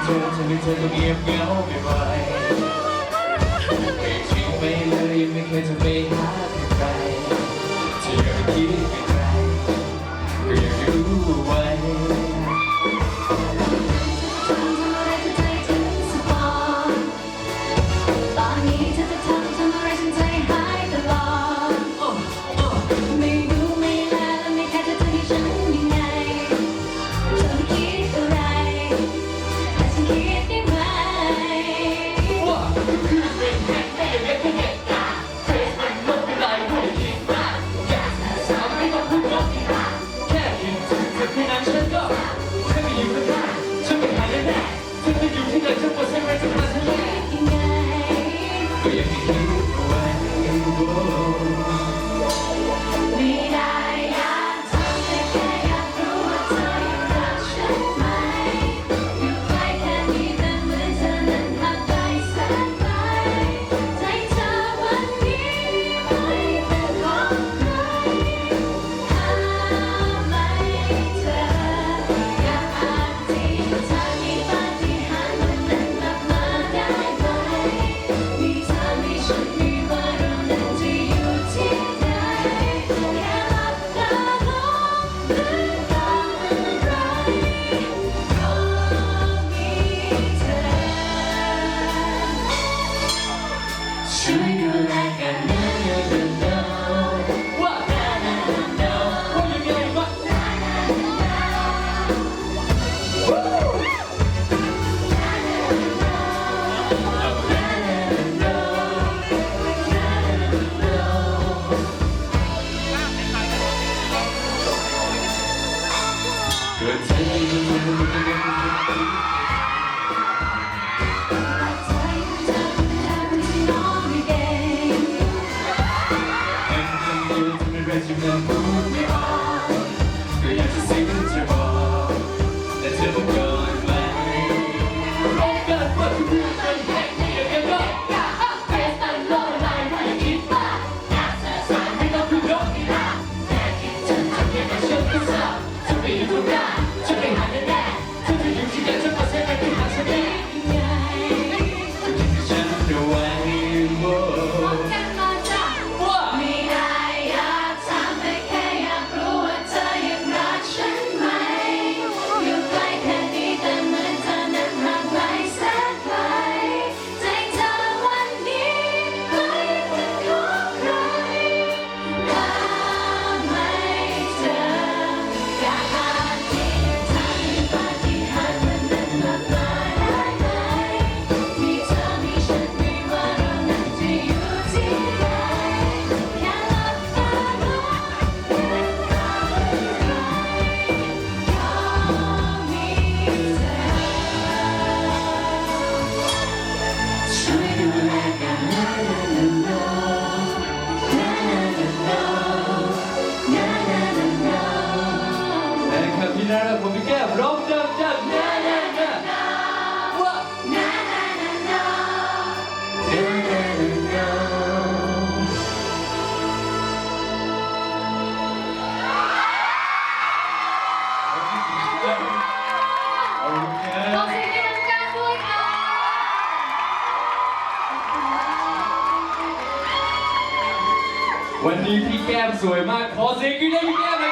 เธอทำให้เธอต้องเงียบเหงาไม่ไหวไม่จริงไม่เลยไม่เคยจะไปหาใครที่อยากคิดเป็นใครก็อยากรู้ไว้จะเดินพูดไม่ออกก็อยากจะสิ่งจะบอกแต่เธอต้องยอมไหมโอกาสว่าทุกเรื่องเป็นแค่นี้ยังก็เฟสตันโลกลายไม่คิดว่าอยากจะสานให้เราพูดยกอีกแล้วแต่คิดฉันจะเพียงแต่เชื่อก็ทราบจะไปอยู่ตรงนั้นจะไปหาแน่ๆเธอจะอยู่ที่ไหนจะมาเส้นไหนที่หาฉันได้ยังไงจะคิดกับฉันเอาไว้แล้วผมพี่แก้มร้องดังๆว่าขอเสียงให้น้องก้าวด้วยค่ะวันนี้พี่แก้มสวยมากขอเสียงให้พี่แก้ม